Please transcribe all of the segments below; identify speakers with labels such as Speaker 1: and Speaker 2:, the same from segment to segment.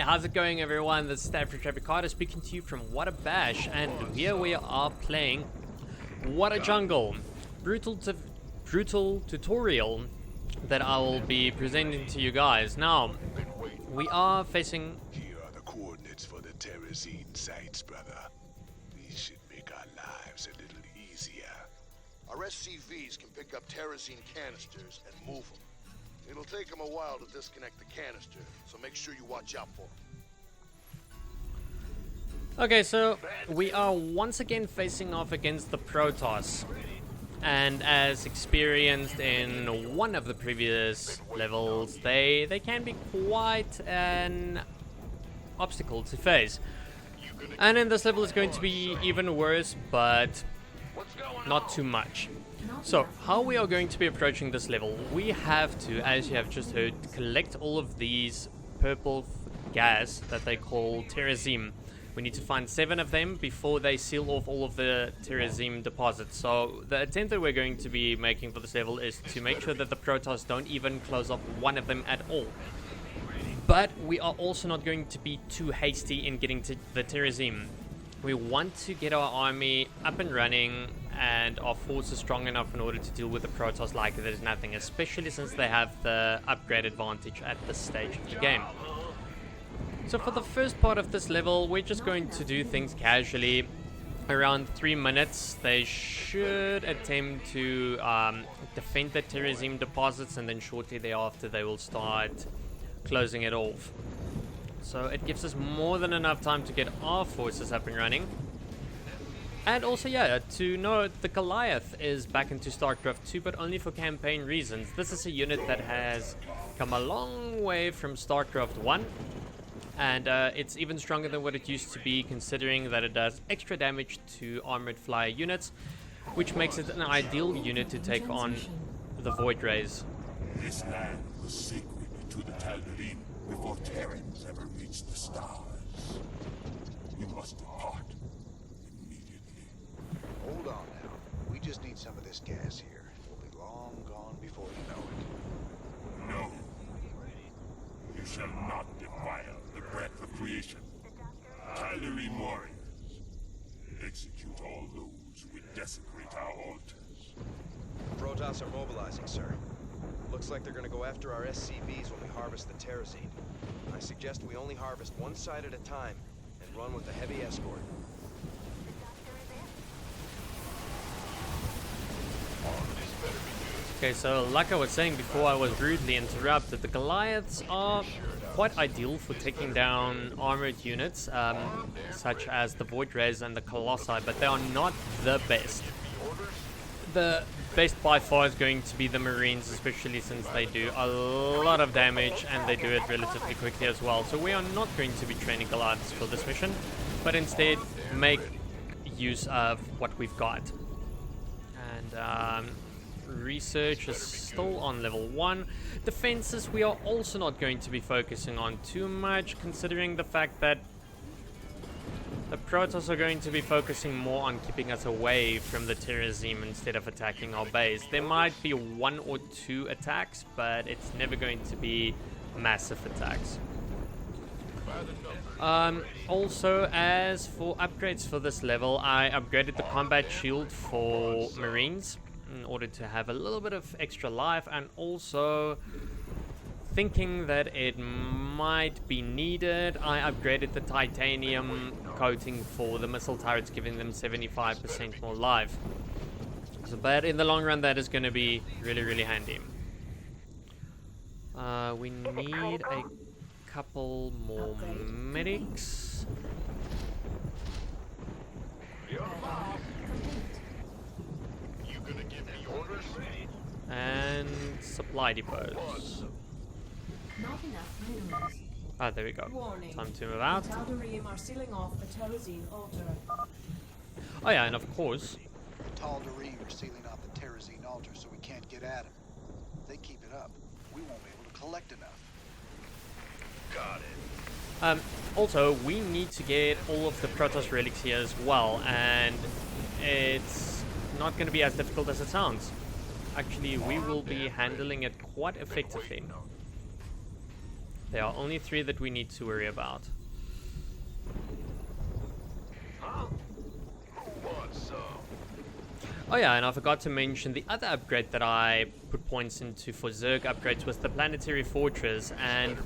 Speaker 1: how's it going everyone? This is Starcraft speaking to you from What a Bash, and here we are playing What a Jungle. Brutal tutorial that I will be presenting to you guys. Now, we are facing...
Speaker 2: Here are the coordinates for the terrazine sites, brother. These should make our lives a little easier.
Speaker 3: Our SCVs can pick up terrazine canisters and move them. It'll take them a while to disconnect the canister, so make sure you watch out for them.
Speaker 1: Okay, so we are once again facing off against the Protoss. And as experienced in one of the previous levels, they can be quite an obstacle to face. And in this level it's going to be even worse, but not too much. So, how we are going to be approaching this level, we have to, as you have just heard, collect all of these purple gas that they call terazine. We need to find 7 of them before they seal off all of the terazine deposits. So, the attempt that we're going to be making for this level is to make sure that the Protoss don't even close up one of them at all. But we are also not going to be too hasty in getting to the terazine. We want to get our army up and running and our forces strong enough in order to deal with the Protoss like there's nothing, especially since they have the upgrade advantage at this stage of the game. So for the first part of this level, we're just going to do things casually. Around 3 minutes, they should attempt to defend the terrazine deposits, and then shortly thereafter they will start closing it off. So it gives us more than enough time to get our forces up and running. And also, yeah, to note, the Goliath is back into Starcraft 2, but only for campaign reasons. This is a unit that has come a long way from Starcraft 1. And it's even stronger than what it used to be, considering that it does extra damage to armored flyer units, which makes it an ideal unit to take on the Void Rays.
Speaker 4: This land was sacred to the Tal'darim before Terrans ever reached the stars. You must depart immediately.
Speaker 3: Hold on now. We just need some of this gas here. We'll be long gone before you know it.
Speaker 4: No. You shall not defile the breath of creation. Tal'darim warriors, execute all those who would desecrate our altars.
Speaker 5: Protoss are mobilizing, sir. Looks like they're gonna go after our SCVs when we harvest the terrazine. I suggest we only harvest one side at a time and run with a heavy escort.
Speaker 1: Okay, so like I was saying before I was rudely interrupted, the Goliaths are quite ideal for taking down armored units, such as the Void Rays and the Colossi, but they are not the best. The best by far is going to be the Marines, especially since they do a lot of damage and they do it relatively quickly as well. So we are not going to be training Goliaths for this mission, but instead make use of what we've got. And research is still on level 1. Defenses we are also not going to be focusing on too much, considering the fact that the Protoss are going to be focusing more on keeping us away from the terrazine instead of attacking our base. There might be 1 or 2 attacks, but it's never going to be massive attacks. Also, as for upgrades for this level, I upgraded the combat shield for Marines in order to have a little bit of extra life, and also thinking that it might be needed, I upgraded the titanium coating for the missile turrets, giving them 75% more life. So, but in the long run that is going to be really handy. We need a couple more medics. And supply depots.
Speaker 6: Not enough minerals.
Speaker 1: Ah, there we go.
Speaker 6: Warning.
Speaker 1: Time to move out.
Speaker 6: The Tal'darim are sealing off the terrazine altar.
Speaker 1: Oh yeah, and of course.
Speaker 7: Tal'darim are sealing off the terrazine altar, so we can't get at them. If they keep it up, we won't be able to collect enough.
Speaker 5: Got it.
Speaker 1: Also, we need to get all of the Protoss relics here as well, and it's not going to be as difficult as it sounds. Actually, we will be handling it quite effectively. There are only 3 that we need to worry about. Oh yeah, and I forgot to mention the other upgrade that I put points into for Zerg upgrades was the Planetary Fortress, and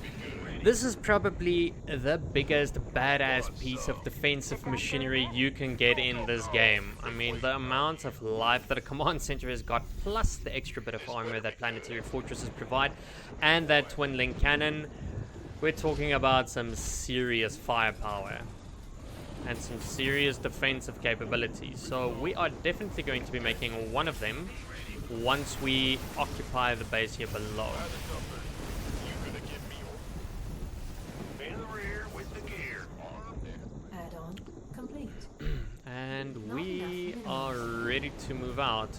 Speaker 1: this is probably the biggest badass piece of defensive machinery you can get in this game. I mean, the amount of life that a command center has got, plus the extra bit of armor that Planetary Fortresses provide, and that twin link cannon, we're talking about some serious firepower and some serious defensive capabilities. So we are definitely going to be making one of them once we occupy the base here below.
Speaker 6: Add-on complete.
Speaker 1: And we are ready to move out.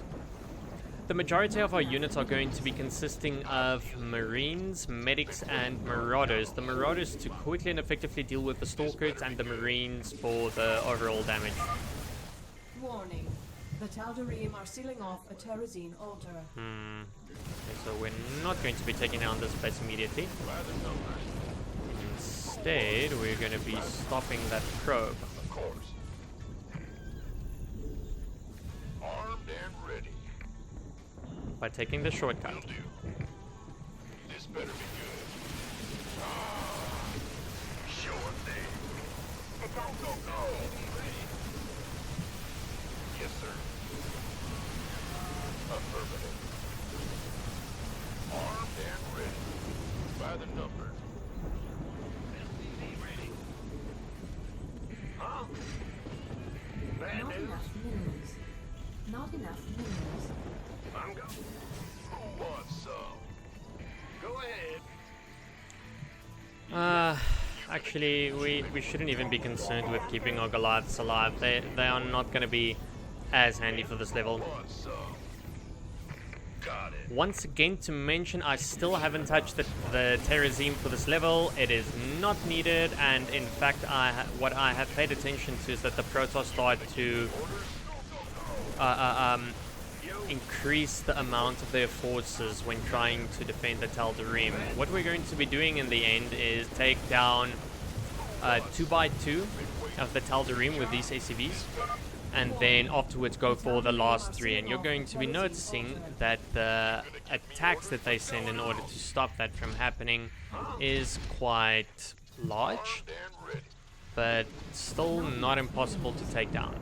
Speaker 1: The majority of our units are going to be consisting of Marines, Medics, and Marauders. The Marauders to quickly and effectively deal with the Stalkers, and the Marines for the overall damage.
Speaker 6: Warning. The Tal'darim are sealing off a terrazine altar.
Speaker 1: Okay, so we're not going to be taking down this place immediately. Instead, we're going to be stopping that probe. By taking the shortcut.
Speaker 3: This better be good. Sure thing. Go. Yes, sir. Affirmative. Armed and ready. By the number. Ready. Huh? Bad
Speaker 6: Not
Speaker 3: news?
Speaker 6: enough minerals. Not enough minerals.
Speaker 3: I'm going. Who wants some? Go ahead.
Speaker 1: Actually, we shouldn't even be concerned with keeping our Goliaths alive. They are not going to be as handy for this level.
Speaker 3: Want some? Got it.
Speaker 1: Once again, to mention, I still haven't touched the terrazine for this level. It is not needed, and in fact, what I have paid attention to is that the Protoss start to increase the amount of their forces when trying to defend the Tal'darim. What we're going to be doing in the end is take down 2x2 of the Tal'darim with these ACVs, and then afterwards go for the last 3. And you're going to be noticing that the attacks that they send in order to stop that from happening is quite large, but still not impossible to take down.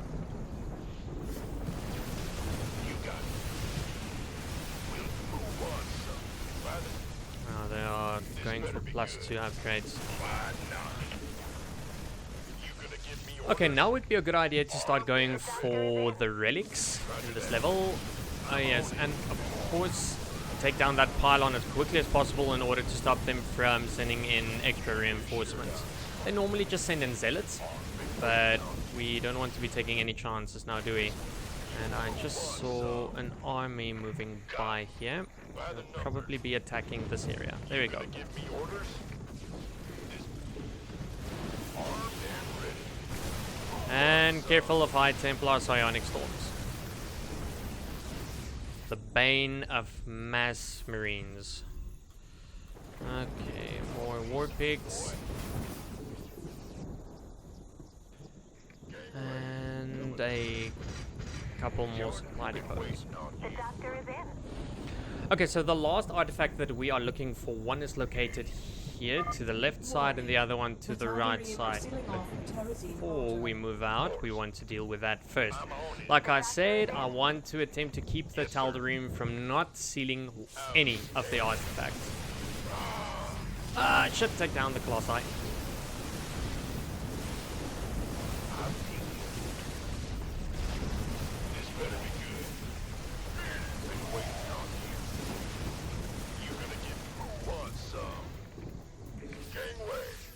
Speaker 1: They are going for +2 upgrades. Okay, now would be a good idea to start going for the relics in this level. Oh yes, and of course take down that pylon as quickly as possible in order to stop them from sending in extra reinforcements. They normally just send in zealots, but we don't want to be taking any chances now, do we? And I just saw an army moving by here. They'll probably be attacking this area. There we go. And careful of High Templar Psionic Storms. The bane of mass Marines. Okay, more war pigs. And a couple more supply depots.
Speaker 8: The doctor is in.
Speaker 1: Okay, so the last artifact that we are looking for, one is located here to the left side and the other one to the right side. Before we move out, we want to deal with that first. Like I said, I want to attempt to keep the Tal'darim from not sealing any of the artifacts. It should take down the Colossi.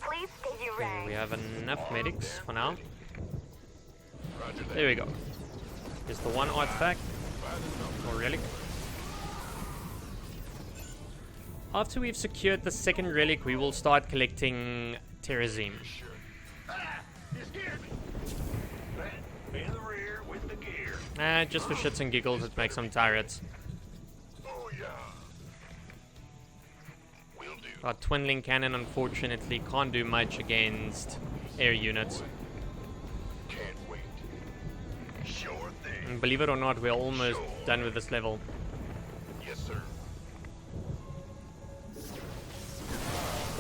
Speaker 8: Please state your
Speaker 1: Okay,
Speaker 8: rank.
Speaker 1: we have enough medics for now. There we go. Here's the one artifact, or relic. After we've secured the second relic, we will start collecting terrazine. Just for shits and giggles, let's make some turrets. Our twin-link cannon unfortunately can't do much against air units.
Speaker 3: Can't wait. Sure thing.
Speaker 1: And believe it or not, we're almost done with this level.
Speaker 3: Yes, sir.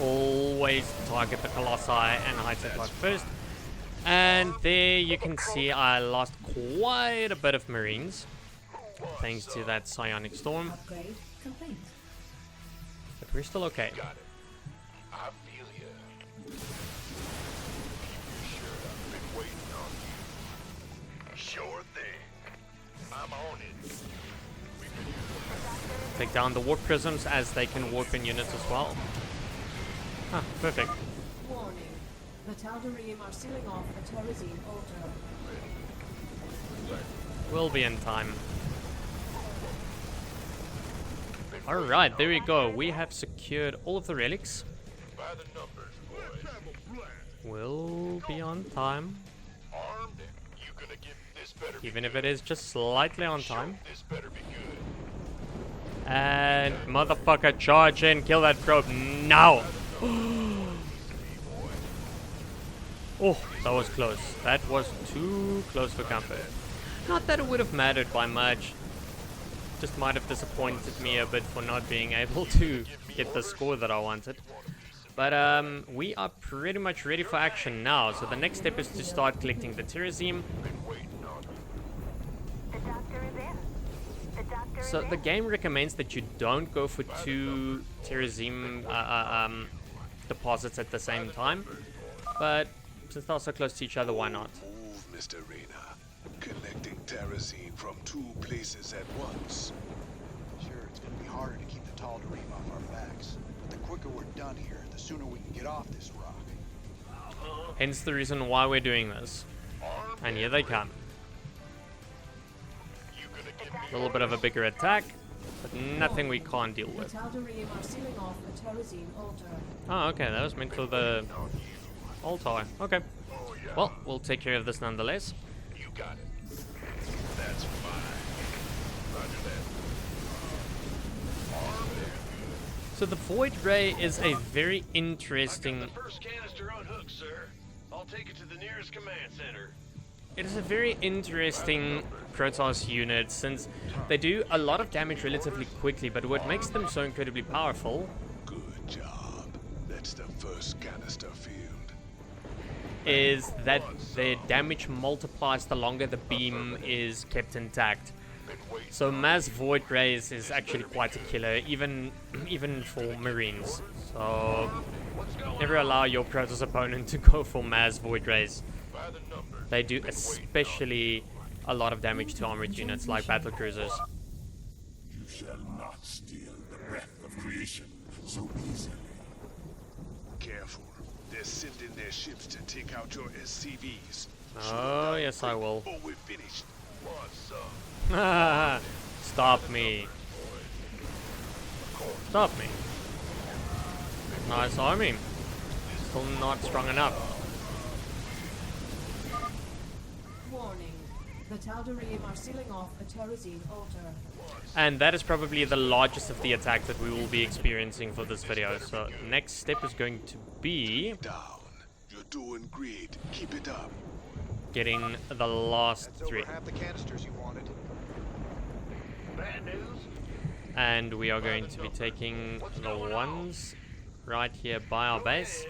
Speaker 1: Always target the Colossi and high tech life first. And there you can see I lost quite a bit of Marines, thanks to that psionic storm.
Speaker 6: Upgrade complete.
Speaker 1: But we're still okay.
Speaker 3: Got it. I feel ya. Sure, I've been waiting on you. Sure thing. I'm on it.
Speaker 1: Take down the warp prisms as they can warp in units as well. Ah, perfect.
Speaker 6: Warning. The Tal'darim are sealing off a terrazine altar.
Speaker 1: We'll be in time. Alright, there we go. We have secured all of the relics.
Speaker 3: By the numbers, boys.
Speaker 1: We'll be on time.
Speaker 3: Armed? You gonna get this better be
Speaker 1: Even if
Speaker 3: good.
Speaker 1: it is just slightly on time.
Speaker 3: This better be good.
Speaker 1: And motherfucker, charge in, kill that probe now! Oh, that was close. That was too close for comfort. Not that it would have mattered by much. Just might have disappointed me a bit for not being able to get the score that I wanted. But we are pretty much ready for action now. So the next step is to start collecting the terrazine.
Speaker 8: The doctor is in. The doctor
Speaker 1: So
Speaker 8: is
Speaker 1: the
Speaker 8: in.
Speaker 1: game recommends that you don't go for two terrazine deposits at the same time. But since they're so close to each other, why not?
Speaker 2: Move, Mr. Reyna. Collecting terrazine from two places at once.
Speaker 7: Sure, it's gonna be harder to keep the Tal'darim off our backs. But the quicker we're done here, the sooner we can get off this rock.
Speaker 1: Hence the reason why we're doing this. And here they come. A little bit of a bigger attack, but nothing we can't deal
Speaker 6: The
Speaker 1: with.
Speaker 6: Tal'darim are sealing off a terrazine altar.
Speaker 1: Oh, okay, that was meant for the altar. Okay. Well, we'll take care of this nonetheless.
Speaker 3: You got it. That's fine. Roger that.
Speaker 1: So the Void Ray is a very interesting...
Speaker 3: The first canister unhooked, sir. I'll take it to the nearest command center.
Speaker 1: It is a very interesting Protoss unit since they do a lot of damage relatively quickly, but what makes them so incredibly powerful
Speaker 2: Good job. That's the first canister field.
Speaker 1: is that their damage multiplies the longer the beam is kept intact. So mass Void Rays is actually quite a killer, even for Marines. So never allow your Protoss opponent to go for mass Void Rays. They do especially a lot of damage to armored units like battle cruisers.
Speaker 4: You shall not steal the breath of creation so easily.
Speaker 2: Careful. They're sending their ships to take out your SCVs.
Speaker 1: Oh yes, I will.
Speaker 2: Oh, we're finished.
Speaker 1: Stop me. Stop me. Nice army. Still not strong enough.
Speaker 6: Warning. The Tal'darim are sealing off a terrazine altar.
Speaker 1: And that is probably the largest of the attacks that we will be experiencing for this video. So next step is going to be
Speaker 2: Down. You're doing great. Keep it up.
Speaker 1: getting the last
Speaker 5: That's
Speaker 1: three.
Speaker 5: over half the canisters you wanted.
Speaker 3: Bad news?
Speaker 1: And we are going to be taking the ones right here by our base.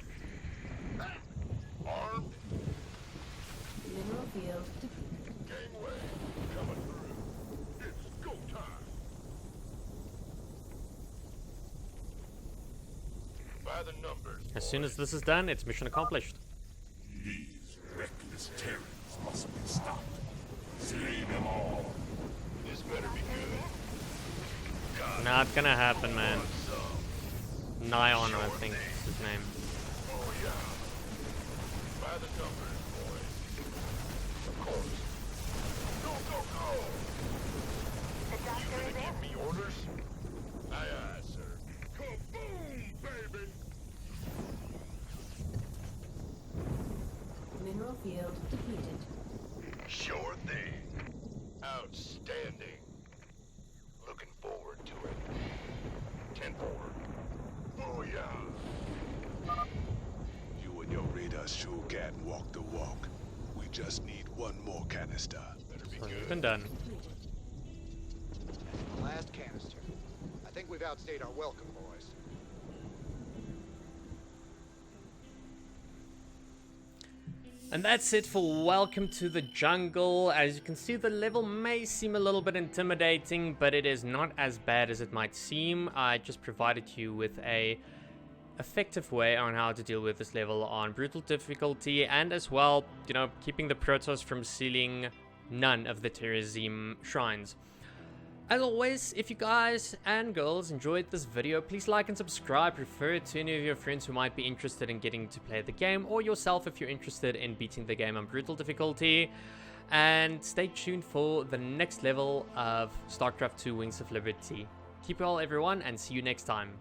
Speaker 3: Armed?
Speaker 6: Mineral field depleted.
Speaker 3: Gangway. Coming through. It's go time. By the numbers.
Speaker 1: As soon as this is done, it's mission accomplished.
Speaker 4: These reckless terrors must be stopped. Slay them all.
Speaker 3: This better be good.
Speaker 1: Not gonna happen, man. Nyon, I think is his name.
Speaker 3: Oh yeah. By the numbers, boys. Of course. Go, go, go!
Speaker 8: The doctor is in.
Speaker 3: Give me orders? Aye, aye, sir. Kaboom, baby!
Speaker 6: Mineral field depleted.
Speaker 3: Sure thing. Outstanding. Looking forward to it. 10 forward. Oh yeah.
Speaker 2: us sure can walk the walk. We just need one more canister. Better be good.
Speaker 1: Been done.
Speaker 7: The last canister. I think we've outstayed our welcome, boys.
Speaker 1: And that's it for Welcome to the Jungle. As you can see, the level may seem a little bit intimidating, but it is not as bad as it might seem. I just provided you with a effective way on how to deal with this level on brutal difficulty, and as well, you know, keeping the Protoss from sealing none of the terrazine shrines. As always, if you guys and girls enjoyed this video, please like and subscribe. Refer it to any of your friends who might be interested in getting to play the game, or yourself if you're interested in beating the game on brutal difficulty. And stay tuned for the next level of StarCraft 2 Wings of Liberty. Keep well, everyone, and see you next time.